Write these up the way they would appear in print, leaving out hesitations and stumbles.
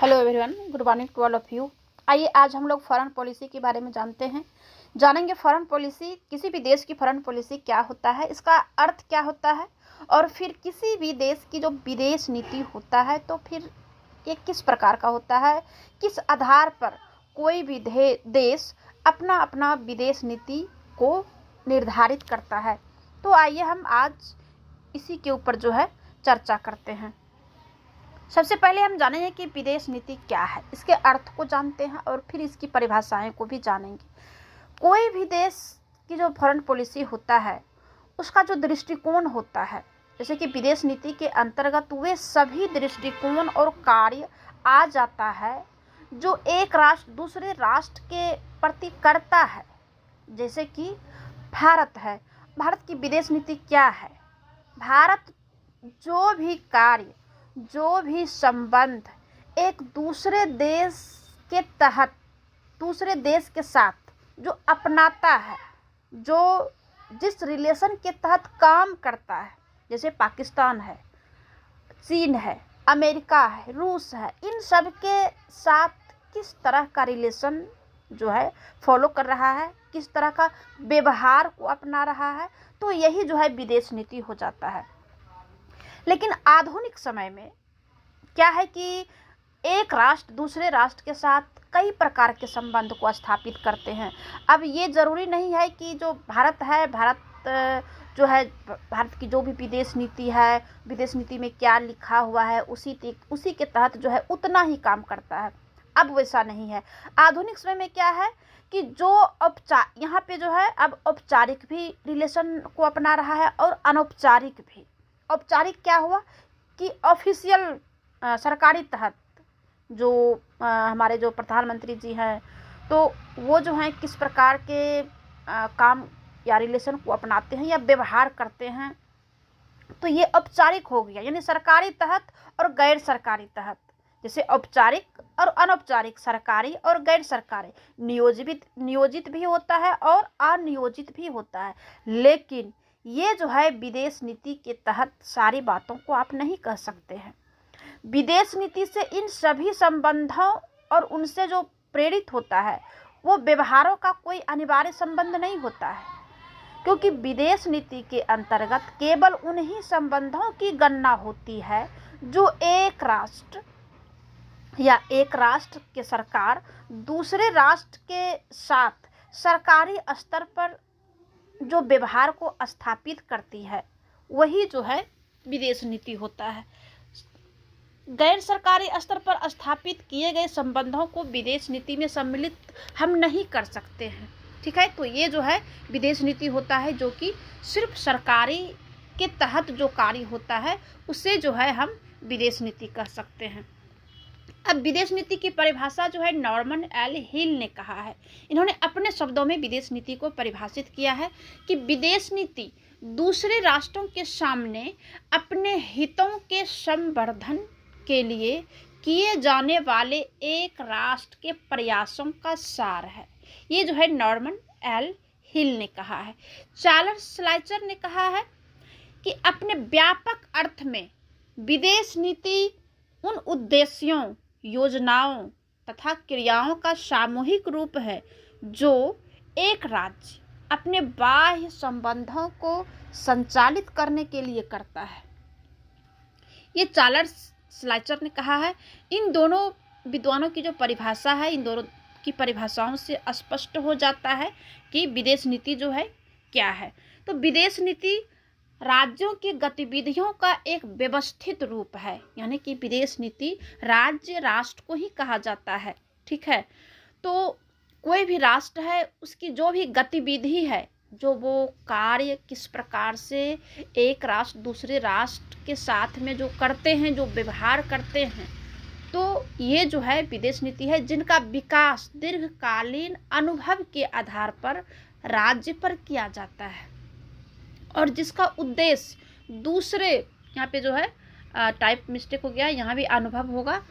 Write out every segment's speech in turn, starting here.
Hello everyone, good morning to all of you. आइए आज हम लोग फॉरेन पॉलिसी के बारे में जानेंगे फॉरेन पॉलिसी, किसी भी देश की फॉरेन पॉलिसी क्या होता है, इसका अर्थ क्या होता है, और फिर किसी भी देश की जो विदेश नीति होता है तो फिर ये किस प्रकार का होता है, किस आधार पर कोई भी देश अपना अपना विदेश नीति को निर्धारित करता है। तो आइए हम आज इसी के ऊपर चर्चा करते हैं। सबसे पहले हम जानेंगे कि विदेश नीति क्या है, इसके अर्थ को जानते हैं और फिर इसकी परिभाषाएं को भी जानेंगे। कोई भी देश की जो फॉरेन पॉलिसी होता है उसका जो दृष्टिकोण होता है, जैसे कि विदेश नीति के अंतर्गत वे सभी दृष्टिकोण और कार्य आ जाता है जो एक राष्ट्र दूसरे राष्ट्र के प्रति करता है। जैसे कि भारत है, भारत की विदेश नीति क्या है? भारत जो भी कार्य, जो भी संबंध एक दूसरे देश के तहत दूसरे देश के साथ जो अपनाता है, जो जिस रिलेशन के तहत काम करता है, जैसे पाकिस्तान है, चीन है, अमेरिका है, रूस है, इन सब के साथ किस तरह का रिलेशन फॉलो कर रहा है, किस तरह का व्यवहार को अपना रहा है, तो यही विदेश नीति हो जाता है। लेकिन आधुनिक समय में क्या है कि एक राष्ट्र दूसरे राष्ट्र के साथ कई प्रकार के संबंध को स्थापित करते हैं। अब ये ज़रूरी नहीं है कि जो भारत है, भारत की जो भी विदेश नीति है, विदेश नीति में क्या लिखा हुआ है उसी के तहत उतना ही काम करता है। अब वैसा नहीं है। आधुनिक समय में क्या है कि जो यहाँ पे अब औपचारिक भी रिलेशन को अपना रहा है और अनौपचारिक भी। औपचारिक क्या हुआ कि ऑफिशियल सरकारी तहत जो हमारे जो प्रधानमंत्री जी हैं तो वो हैं किस प्रकार के काम या रिलेशन को अपनाते हैं या व्यवहार करते हैं, तो ये औपचारिक हो गया। यानी सरकारी तहत और गैर सरकारी तहत, जैसे औपचारिक और अनौपचारिक, सरकारी और गैर सरकारी, नियोजित भी होता है और अनियोजित भी होता है। लेकिन ये विदेश नीति के तहत सारी बातों को आप नहीं कह सकते हैं। विदेश नीति से इन सभी संबंधों और उनसे जो प्रेरित होता है वो व्यवहारों का कोई अनिवार्य संबंध नहीं होता है, क्योंकि विदेश नीति के अंतर्गत केवल उन्हीं संबंधों की गणना होती है जो एक राष्ट्र या एक राष्ट्र के सरकार दूसरे राष्ट्र के साथ सरकारी स्तर पर जो व्यवहार को स्थापित करती है, वही विदेश नीति होता है। गैर सरकारी स्तर पर स्थापित किए गए संबंधों को विदेश नीति में सम्मिलित हम नहीं कर सकते हैं। ठीक है, तो ये विदेश नीति होता है जो कि सिर्फ सरकारी के तहत जो कार्य होता है उसे हम विदेश नीति कह सकते हैं। अब विदेश नीति की परिभाषा नॉर्मन एल हिल ने कहा है। इन्होंने अपने शब्दों में विदेश नीति को परिभाषित किया है कि विदेश नीति दूसरे राष्ट्रों के सामने अपने हितों के संवर्धन के लिए किए जाने वाले एक राष्ट्र के प्रयासों का सार है। ये नॉर्मन एल हिल ने कहा है। चार्ल्स श्लाइचर ने कहा है कि अपने व्यापक अर्थ में विदेश नीति उन उद्देश्यों, योजनाओं तथा क्रियाओं का सामूहिक रूप है जो एक राज्य अपने बाह्य संबंधों को संचालित करने के लिए करता है। ये चार्ल्स श्लाइचर ने कहा है। इन दोनों विद्वानों की जो परिभाषा है, इन दोनों की परिभाषाओं से स्पष्ट हो जाता है कि विदेश नीति क्या है। तो विदेश नीति राज्यों की गतिविधियों का एक व्यवस्थित रूप है, यानी कि विदेश नीति राज्य राष्ट्र को ही कहा जाता है। ठीक है, तो कोई भी राष्ट्र है उसकी जो भी गतिविधि है, जो वो कार्य किस प्रकार से एक राष्ट्र दूसरे राष्ट्र के साथ में जो करते हैं, जो व्यवहार करते हैं, तो ये विदेश नीति है जिनका विकास दीर्घकालीन अनुभव के आधार पर राज्य पर किया जाता है और जिसका उद्देश्य दूसरे, यहाँ पे टाइप मिस्टेक हो गया, यहाँ भी अनुभव होगा,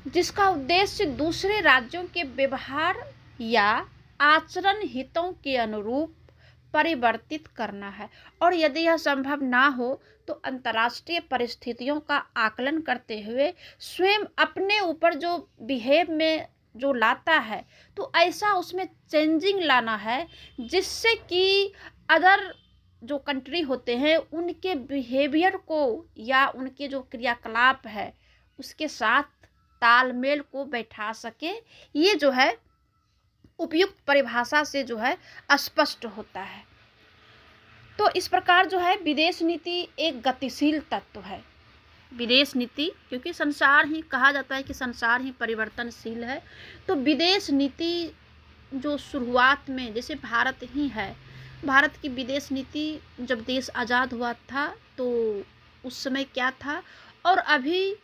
जिसका उद्देश्य दूसरे राज्यों के व्यवहार या आचरण हितों के अनुरूप परिवर्तित करना है। और यदि यह संभव ना हो तो अंतर्राष्ट्रीय परिस्थितियों का आकलन करते हुए स्वयं अपने ऊपर जो बिहेव में जो लाता है तो ऐसा उसमें चेंजिंग लाना है जिससे कि अदर जो कंट्री होते हैं उनके बिहेवियर को या उनके जो क्रियाकलाप है उसके साथ तालमेल को बैठा सके। ये जो है उपयुक्त परिभाषा से जो है स्पष्ट होता है। तो इस प्रकार जो है विदेश नीति एक गतिशील तत्व है। विदेश नीति, क्योंकि संसार ही कहा जाता है कि संसार ही परिवर्तनशील है, तो विदेश नीति जो शुरुआत में जैसे भारत ही है, भारत की विदेश नीति जब देश आज़ाद हुआ था तो उस समय क्या था और अभी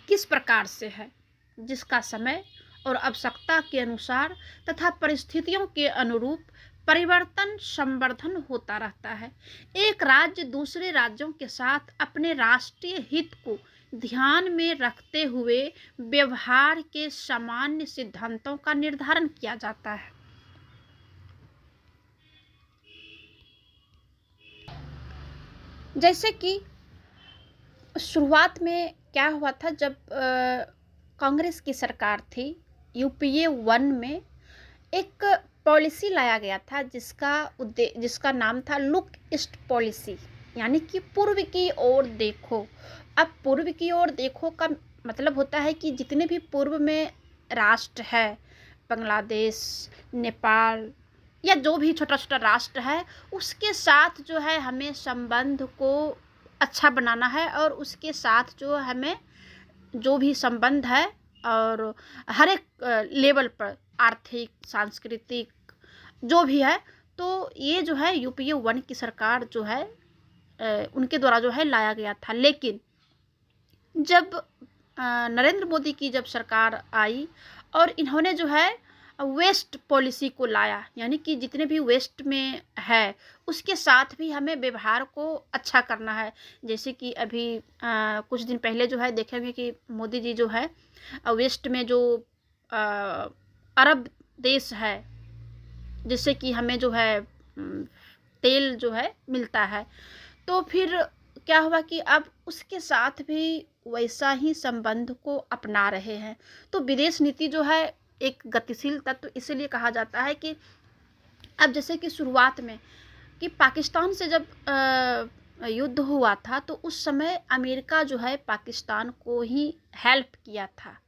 किस प्रकार से है, जिसका समय और आवश्यकता के अनुसार तथा परिस्थितियों के अनुरूप परिवर्तन संवर्धन होता रहता है। एक राज्य दूसरे राज्यों के साथ अपने राष्ट्रीय हित को ध्यान में रखते हुए व्यवहार के सामान्य सिद्धांतों का निर्धारण किया जाता है। जैसे कि शुरुआत में क्या हुआ था, जब कांग्रेस की सरकार थी, यूपीए 1 में एक पॉलिसी लाया गया था जिसका नाम था लुक ईस्ट पॉलिसी, यानी कि पूर्व की ओर देखो। अब पूर्व की ओर देखो का मतलब होता है कि जितने भी पूर्व में राष्ट्र है, बांग्लादेश, नेपाल या जो भी छोटा छोटा राष्ट्र है, उसके साथ जो है हमें संबंध को अच्छा बनाना है और उसके साथ जो हमें जो भी संबंध है और हर एक लेवल पर आर्थिक, सांस्कृतिक जो भी है, तो ये जो है यूपीए 1 की सरकार जो है उनके द्वारा जो है लाया गया था। लेकिन जब नरेंद्र मोदी की जब सरकार आई और इन्होंने जो है वेस्ट पॉलिसी को लाया, यानी कि जितने भी वेस्ट में है उसके साथ भी हमें व्यवहार को अच्छा करना है। जैसे कि अभी कुछ दिन पहले जो है देखेंगे कि मोदी जी जो है वेस्ट में जो अरब देश है, जिससे कि हमें जो है तेल जो है मिलता है, तो फिर क्या हुआ कि अब उसके साथ भी वैसा ही संबंध को अपना रहे हैं। तो विदेश नीति जो है एक गतिशील तत्व इसलिए कहा जाता है कि अब जैसे कि शुरुआत में कि पाकिस्तान से जब युद्ध हुआ था तो उस समय अमेरिका जो है पाकिस्तान को ही हेल्प किया था,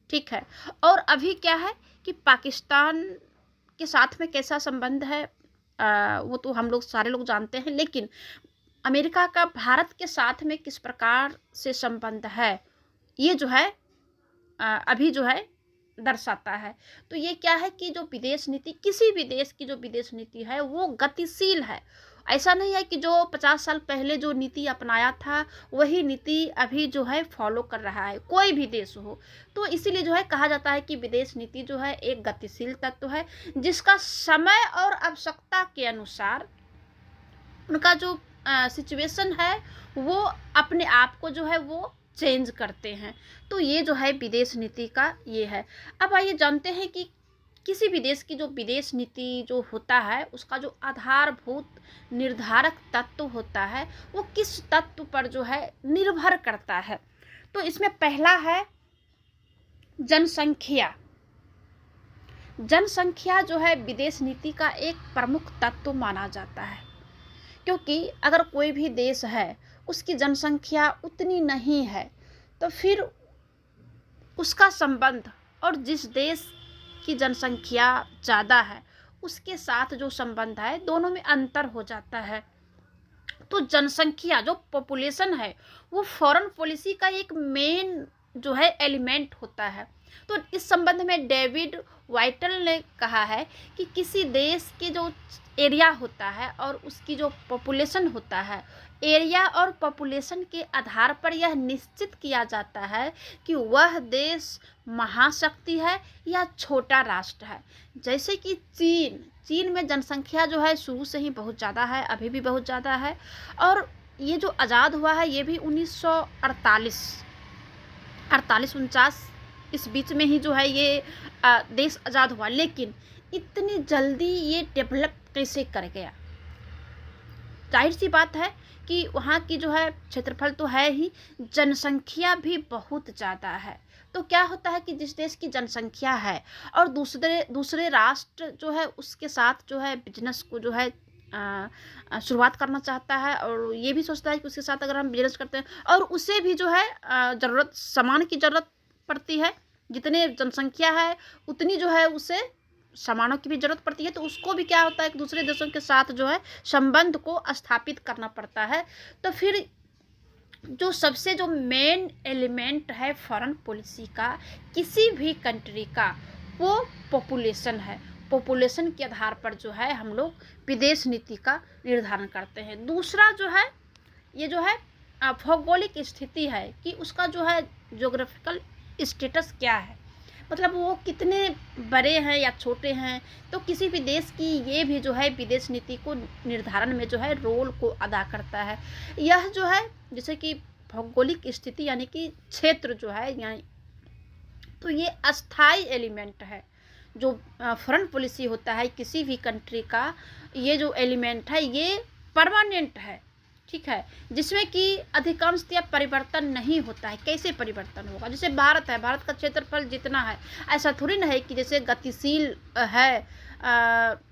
ठीक है। और अभी क्या है कि पाकिस्तान के साथ में कैसा संबंध है वो तो हम लोग सारे लोग जानते हैं, लेकिन अमेरिका का भारत के साथ में किस प्रकार से संबंध है ये जो है अभी जो है दर्शाता है। तो ये क्या है कि जो विदेश नीति, किसी भी देश की जो विदेश नीति है वो गतिशील है। ऐसा नहीं है कि जो 50 साल पहले जो नीति अपनाया था वही नीति अभी जो है फॉलो कर रहा है, कोई भी देश हो। तो इसीलिए जो है कहा जाता है कि विदेश नीति जो है एक गतिशील तत्व है जिसका समय और आवश्यकता के अनुसार उनका जो सिचुएशन है वो अपने आप को जो है वो चेंज करते हैं। तो ये जो है विदेश नीति का ये है। अब आइए जानते हैं कि किसी भी देश की जो विदेश नीति जो होता है उसका जो आधारभूत निर्धारक तत्व होता है वो किस तत्व पर जो है निर्भर करता है। तो इसमें पहला है जनसंख्या। जनसंख्या जो है विदेश नीति का एक प्रमुख तत्व माना जाता है, क्योंकि अगर कोई भी देश है उसकी जनसंख्या उतनी नहीं है तो फिर उसका संबंध और जिस देश की जनसंख्या ज़्यादा है उसके साथ जो संबंध है दोनों में अंतर हो जाता है। तो जनसंख्या जो पॉपुलेशन है वो फॉरेन पॉलिसी का एक मेन जो है एलिमेंट होता है। तो इस संबंध में डेविड वाइटल ने कहा है कि किसी देश के जो एरिया होता है और उसकी जो पॉपुलेशन होता है, एरिया और पॉपुलेशन के आधार पर यह निश्चित किया जाता है कि वह देश महाशक्ति है या छोटा राष्ट्र है। जैसे कि चीन में जनसंख्या जो है शुरू से ही बहुत ज़्यादा है, अभी भी बहुत ज़्यादा है, और ये जो आज़ाद हुआ है ये भी 1948-49 इस बीच में ही जो है ये देश आज़ाद हुआ। लेकिन इतनी जल्दी ये डेवलप कैसे कर गया। जाहिर सी बात है कि वहाँ की जो है क्षेत्रफल तो है ही, जनसंख्या भी बहुत ज़्यादा है। तो क्या होता है कि जिस देश की जनसंख्या है और दूसरे दूसरे राष्ट्र जो है उसके साथ जो है बिजनेस को जो है शुरुआत करना चाहता है, और ये भी सोचता है कि उसके साथ अगर हम बिजनेस करते हैं और उसे भी जो है ज़रूरत सामान की ज़रूरत पड़ती है, जितने जनसंख्या है उतनी जो है उसे सामानों की भी जरूरत पड़ती है, तो उसको भी क्या होता है कि दूसरे देशों के साथ जो है संबंध को स्थापित करना पड़ता है। तो फिर जो सबसे जो मेन एलिमेंट है फॉरेन पॉलिसी का किसी भी कंट्री का, वो पॉपुलेशन है। पॉपुलेशन के आधार पर जो है हम लोग विदेश नीति का निर्धारण करते हैं। दूसरा जो है ये जो है भौगोलिक स्थिति है कि उसका जो है ज्योग्राफिकल स्टेटस क्या है, मतलब वो कितने बड़े हैं या छोटे हैं। तो किसी भी देश की ये भी जो है विदेश नीति को निर्धारण में जो है रोल को अदा करता है। यह जो है जैसे कि भौगोलिक स्थिति यानी कि क्षेत्र जो है यानी, तो ये अस्थाई एलिमेंट है। जो फॉरेन पॉलिसी होता है किसी भी कंट्री का, ये जो एलिमेंट है ये परमानेंट है, ठीक है, जिसमें कि अधिकांशतः परिवर्तन नहीं होता है। कैसे परिवर्तन होगा, जैसे भारत है, भारत का क्षेत्रफल जितना है, ऐसा थोड़ी ना है कि जैसे गतिशील है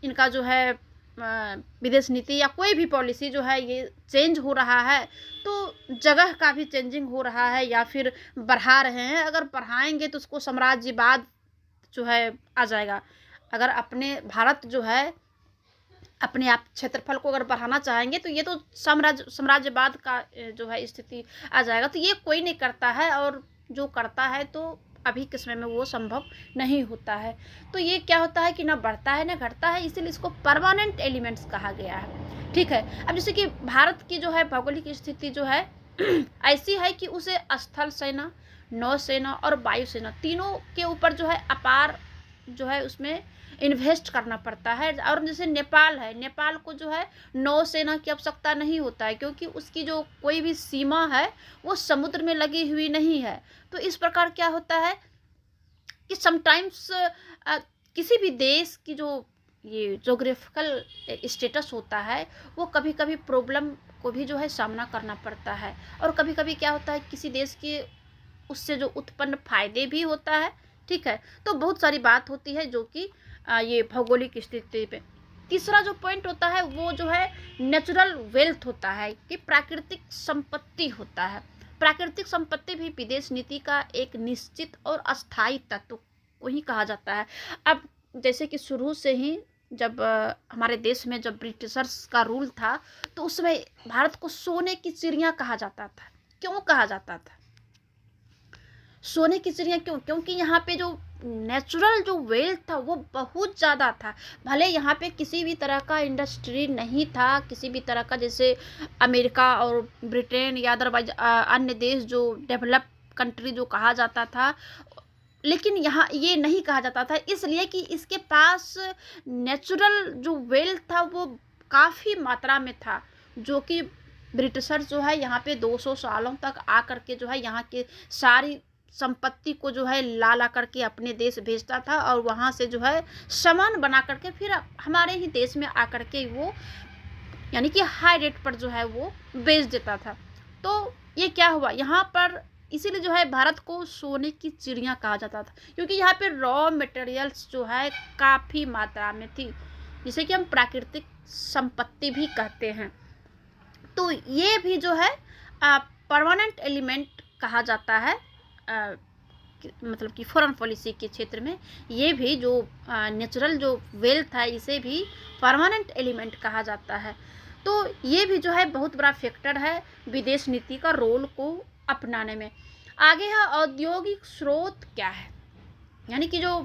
इनका जो है विदेश नीति या कोई भी पॉलिसी जो है ये चेंज हो रहा है, तो जगह का भी चेंजिंग हो रहा है या फिर बढ़ा रहे हैं। अगर बढ़ाएंगे तो उसको साम्राज्यवाद जो है आ जाएगा। अगर अपने भारत जो है अपने आप क्षेत्रफल को अगर बढ़ाना चाहेंगे तो ये तो साम्राज्यवाद का जो है स्थिति आ जाएगा। तो ये कोई नहीं करता है, और जो करता है तो अभी के समय में वो संभव नहीं होता है। तो ये क्या होता है कि ना बढ़ता है ना घटता है, इसीलिए इसको परमानेंट एलिमेंट्स कहा गया है, ठीक है। अब जैसे कि भारत की जो है भौगोलिक स्थिति जो है ऐसी है कि उसे स्थल सेना, नौसेना और वायुसेना तीनों के ऊपर जो है अपार जो है उसमें इन्वेस्ट करना पड़ता है। और जैसे नेपाल है, नेपाल को जो है नौसेना की आवश्यकता नहीं होता है, क्योंकि उसकी जो कोई भी सीमा है वो समुद्र में लगी हुई नहीं है। तो इस प्रकार क्या होता है कि समटाइम्स किसी भी देश की जो ये जोग्राफिकल स्टेटस होता है वो कभी कभी प्रॉब्लम को भी जो है सामना करना पड़ता है, और कभी कभी क्या होता है किसी देश के उससे जो उत्पन्न फायदे भी होता है, ठीक है। तो बहुत सारी बात होती है जो कि ये भौगोलिक स्थिति पे। तीसरा जो पॉइंट होता है वो जो है नेचुरल वेल्थ होता है कि प्राकृतिक संपत्ति होता है। प्राकृतिक संपत्ति भी विदेश नीति का एक निश्चित और अस्थायी तत्व को ही कहा जाता है। अब जैसे कि शुरू से ही जब हमारे देश में जब ब्रिटिशर्स का रूल था तो उसमें भारत को सोने की चिड़िया कहा जाता था। क्यों कहा जाता था सोने की चिड़िया? क्यों? क्योंकि यहाँ पे जो नेचुरल जो वेल्थ था वो बहुत ज़्यादा था। भले यहाँ पे किसी भी तरह का इंडस्ट्री नहीं था, किसी भी तरह का, जैसे अमेरिका और ब्रिटेन या अदरवाइज अन्य देश जो डेवलप कंट्री जो कहा जाता था, लेकिन यहाँ ये नहीं कहा जाता था, इसलिए कि इसके पास नेचुरल जो वेल्थ था वो काफ़ी मात्रा में था, जो कि ब्रिटिशर्स जो है यहाँ पे 200 सालों तक आकर के जो है यहाँ के सारी संपत्ति को जो है ला करके अपने देश भेजता था, और वहाँ से जो है सामान बना करके फिर हमारे ही देश में आकर के वो यानी कि हाई रेट पर जो है वो बेच देता था। तो ये क्या हुआ यहाँ पर, इसीलिए जो है भारत को सोने की चिड़िया कहा जाता था, क्योंकि यहाँ पे रॉ मटेरियल्स जो है काफ़ी मात्रा में थी, जिसे कि हम प्राकृतिक संपत्ति भी कहते हैं। तो ये भी जो है परमानेंट एलिमेंट कहा जाता है, मतलब कि फॉरेन पॉलिसी के क्षेत्र में ये भी जो नेचुरल जो वेल्थ है इसे भी परमानेंट एलिमेंट कहा जाता है। तो ये भी जो है बहुत बड़ा फैक्टर है विदेश नीति का रोल को अपनाने में। आगे है औद्योगिक स्रोत क्या है, यानी कि जो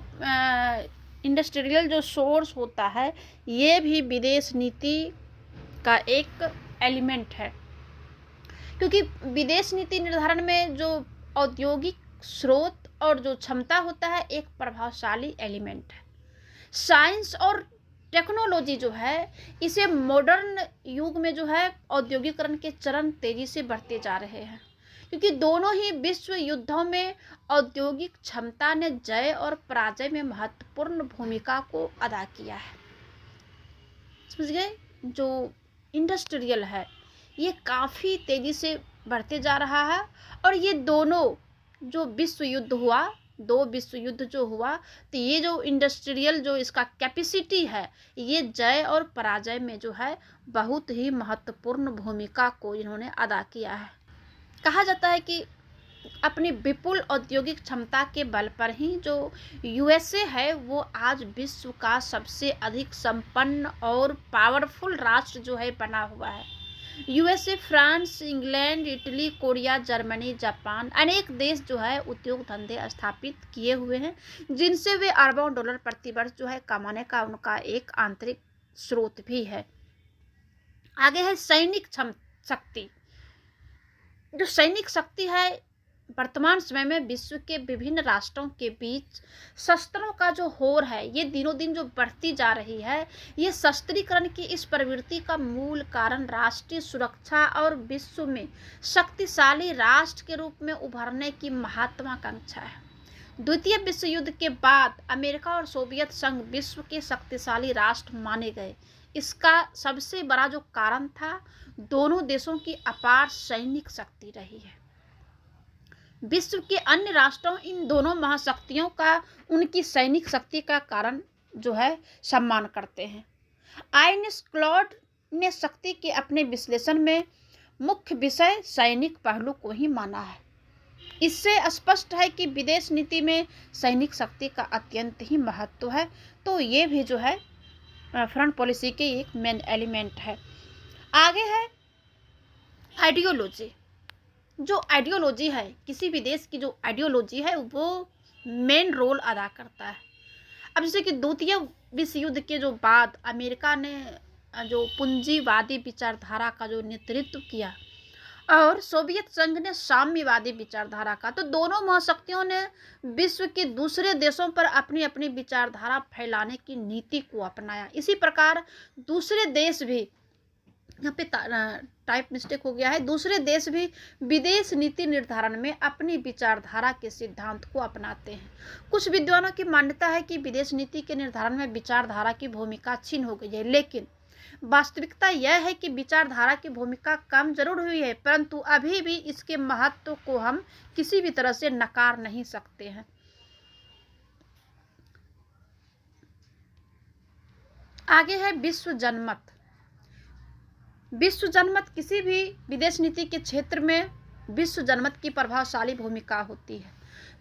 इंडस्ट्रियल जो सोर्स होता है ये भी विदेश नीति का एक एलिमेंट है, क्योंकि विदेश नीति निर्धारण में जो औद्योगिक स्रोत और जो क्षमता होता है एक प्रभावशाली एलिमेंट है। साइंस और टेक्नोलॉजी जो है इसे मॉडर्न युग में जो है औद्योगिकरण के चरण तेजी से बढ़ते जा रहे हैं, क्योंकि दोनों ही विश्व युद्धों में औद्योगिक क्षमता ने जय और पराजय में महत्वपूर्ण भूमिका को अदा किया है। समझ गए? जो इंडस्ट्रियल है ये काफ़ी तेज़ी से बढ़ते जा रहा है, और ये दोनों जो विश्व युद्ध हुआ, 2 विश्व युद्ध जो हुआ, तो ये जो इंडस्ट्रियल जो इसका कैपेसिटी है, ये जय और पराजय में जो है बहुत ही महत्वपूर्ण भूमिका को इन्होंने अदा किया है। कहा जाता है कि अपनी विपुल औद्योगिक क्षमता के बल पर ही जो यूएसए है वो आज विश्व का सबसे अधिक संपन्न और पावरफुल राष्ट्र जो है बना हुआ है। USA, France, England, Italy, Korea, Germany, Japan अनेक देश जो है उद्योग धंधे स्थापित किए हुए हैं, जिनसे वे अरबों डॉलर प्रति वर्ष जो है कमाने का उनका एक आंतरिक स्रोत भी है। आगे है सैनिक शक्ति। जो सैनिक शक्ति है वर्तमान समय में विश्व के विभिन्न राष्ट्रों के बीच शस्त्रों का जो होर है ये दिनों दिन जो बढ़ती जा रही है, ये शस्त्रीकरण की इस प्रवृत्ति का मूल कारण राष्ट्रीय सुरक्षा और विश्व में शक्तिशाली राष्ट्र के रूप में उभरने की महत्वाकांक्षा है। द्वितीय विश्व युद्ध के बाद अमेरिका और सोवियत संघ विश्व के शक्तिशाली राष्ट्र माने गए। इसका सबसे बड़ा जो कारण था दोनों देशों की अपार सैनिक शक्ति रही है। विश्व के अन्य राष्ट्रों इन दोनों महाशक्तियों का उनकी सैनिक शक्ति का कारण जो है सम्मान करते हैं। आइनिस क्लॉड ने शक्ति के अपने विश्लेषण में मुख्य विषय सैनिक पहलू को ही माना है। इससे स्पष्ट है कि विदेश नीति में सैनिक शक्ति का अत्यंत ही महत्व है। तो ये भी जो है फॉरेन पॉलिसी के एक मेन एलिमेंट है। आगे है आइडियोलॉजी। जो आइडियोलॉजी है, किसी भी देश की जो आइडियोलॉजी है वो मेन रोल अदा करता है। अब जैसे कि द्वितीय विश्व युद्ध के जो बाद अमेरिका ने जो पूंजीवादी विचारधारा का जो नेतृत्व किया और सोवियत संघ ने साम्यवादी विचारधारा का, तो दोनों महाशक्तियों ने विश्व के दूसरे देशों पर अपनी अपनी विचारधारा फैलाने की नीति को अपनाया। इसी प्रकार दूसरे देश भी, यहाँ पे टाइप मिस्टेक हो गया है, दूसरे देश भी विदेश नीति निर्धारण में अपनी विचारधारा के सिद्धांत को अपनाते हैं। कुछ विद्वानों की मान्यता है कि विदेश नीति के निर्धारण में विचारधारा की भूमिका क्षीण हो गई है, लेकिन वास्तविकता यह है कि विचारधारा की भूमिका कम जरूर हुई है, परंतु अभी भी इसके महत्व को हम किसी भी तरह से नकार नहीं सकते हैं। आगे है विश्व जनमत। विश्व जनमत किसी भी विदेश नीति के क्षेत्र में विश्व जनमत की प्रभावशाली भूमिका होती है।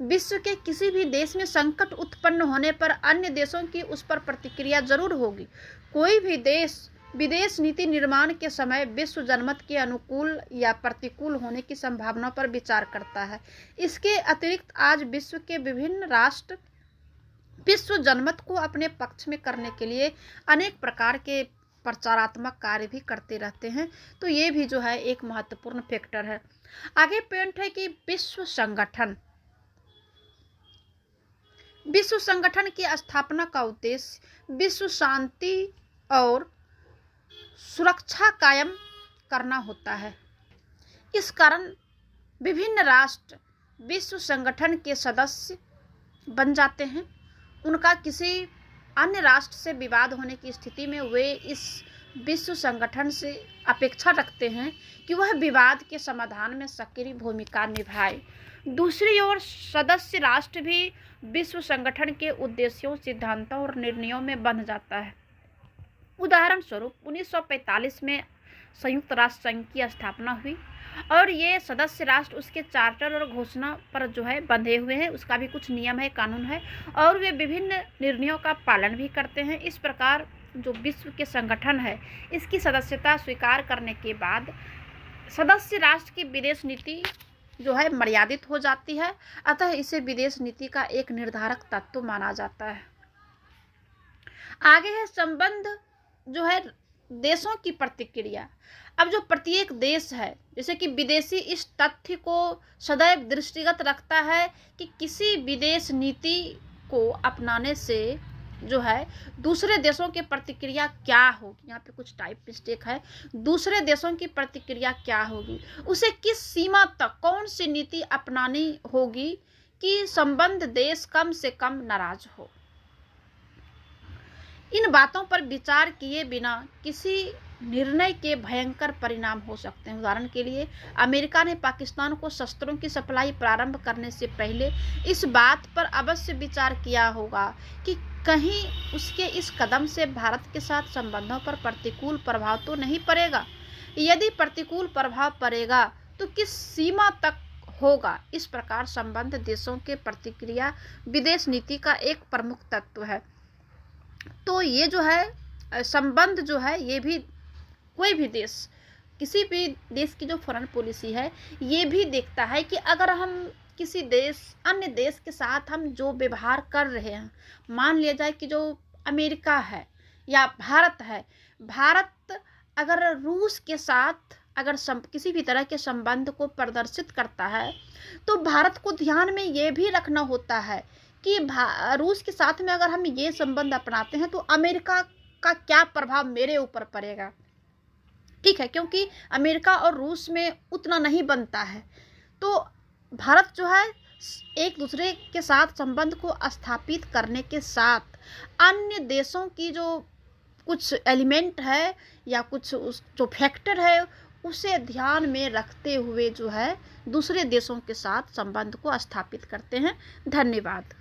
विश्व के किसी भी देश में संकट उत्पन्न होने पर अन्य देशों की उस पर प्रतिक्रिया जरूर होगी। कोई भी देश विदेश नीति निर्माण के समय विश्व जनमत के अनुकूल या प्रतिकूल होने की संभावना पर विचार करता है। इसके अतिरिक्त आज विश्व के विभिन्न राष्ट्र विश्व जनमत को अपने पक्ष में करने के लिए अनेक प्रकार के प्रचारात्मक कार्य भी करते रहते हैं। तो ये भी जो है एक महत्वपूर्ण फैक्टर है। आगे पॉइंट है कि विश्व संगठन। विश्व संगठन की स्थापना का उद्देश्य विश्व शांति और सुरक्षा कायम करना होता है। इस कारण विभिन्न राष्ट्र विश्व संगठन के सदस्य बन जाते हैं। उनका किसी अन्य राष्ट्र से विवाद होने की स्थिति में वे इस विश्व संगठन से अपेक्षा रखते हैं कि वह विवाद के समाधान में सक्रिय भूमिका निभाए। दूसरी ओर सदस्य राष्ट्र भी विश्व संगठन के उद्देश्यों, सिद्धांतों और निर्णयों में बंध जाता है। उदाहरण स्वरूप 1945 में संयुक्त राष्ट्र संघ की स्थापना हुई और ये सदस्य राष्ट्र उसके चार्टर और घोषणा पर जो है बंधे हुए हैं। उसका भी कुछ नियम है, कानून है और वे विभिन्न निर्णयों का पालन भी करते हैं। इस प्रकार जो विश्व के संगठन है इसकी सदस्यता स्वीकार करने के बाद सदस्य राष्ट्र की विदेश नीति जो है मर्यादित हो जाती है। अतः इसे विदेश नीति का एक निर्धारक तत्व माना जाता है। आगे है संबंध जो है देशों की प्रतिक्रिया। अब जो प्रत्येक देश है, जैसे कि विदेशी इस तथ्य को सदैव दृष्टिगत रखता है कि किसी विदेश नीति को अपनाने से जो है दूसरे देशों की प्रतिक्रिया क्या होगी, यहाँ पे कुछ टाइप मिस्टेक है, दूसरे देशों की प्रतिक्रिया क्या होगी, उसे किस सीमा तक कौन सी नीति अपनानी होगी कि संबंध देश कम से कम नाराज हो। इन बातों पर विचार किए बिना किसी निर्णय के भयंकर परिणाम हो सकते हैं। उदाहरण के लिए अमेरिका ने पाकिस्तान को शस्त्रों की सप्लाई प्रारंभ करने से पहले इस बात पर अवश्य विचार किया होगा कि कहीं उसके इस कदम से भारत के साथ संबंधों पर प्रतिकूल प्रभाव तो नहीं पड़ेगा। यदि प्रतिकूल प्रभाव पड़ेगा तो किस सीमा तक होगा। इस प्रकार संबंध देशों के प्रतिक्रिया विदेश नीति का एक प्रमुख तत्व है। तो ये जो है संबंध जो है, ये भी कोई भी देश, किसी भी देश की जो फॉरेन पॉलिसी है ये भी देखता है कि अगर हम किसी देश, अन्य देश के साथ हम जो व्यवहार कर रहे हैं, मान लिया जाए कि जो अमेरिका है या भारत है, भारत अगर रूस के साथ अगर किसी भी तरह के संबंध को प्रदर्शित करता है तो भारत को ध्यान में ये भी रखना होता है कि रूस के साथ में अगर हम ये संबंध अपनाते हैं तो अमेरिका का क्या प्रभाव मेरे ऊपर पड़ेगा। ठीक है, क्योंकि अमेरिका और रूस में उतना नहीं बनता है, तो भारत जो है एक दूसरे के साथ संबंध को स्थापित करने के साथ अन्य देशों की जो कुछ एलिमेंट है या कुछ उस जो फैक्टर है उसे ध्यान में रखते हुए जो है दूसरे देशों के साथ संबंध को स्थापित करते हैं। धन्यवाद।